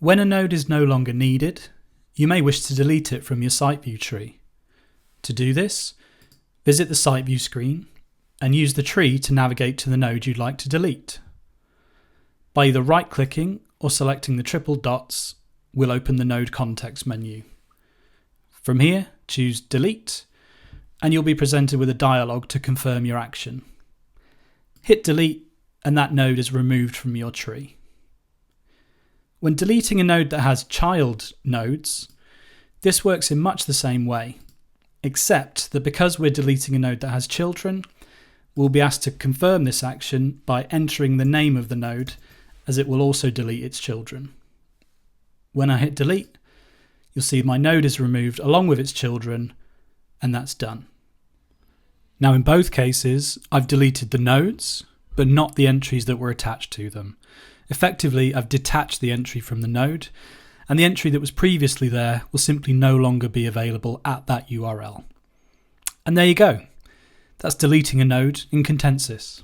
When a node is no longer needed, you may wish to delete it from your site view tree. To do this, visit the site view screen and use the tree to navigate to the node you'd like to delete. By either right-clicking or selecting the triple dots, we'll open the node context menu. From here, choose Delete, and you'll be presented with a dialog to confirm your action. Hit delete, and that node is removed from your tree. When deleting a node that has child nodes, this works in much the same way, except that because we're deleting a node that has children, we'll be asked to confirm this action by entering the name of the node, as it will also delete its children. When I hit delete, you'll see my node is removed along with its children, and that's done. Now in both cases, I've deleted the nodes, but not the entries that were attached to them. Effectively, I've detached the entry from the node, and the entry that was previously there will simply no longer be available at that URL. And there you go. That's deleting a node in Contensis.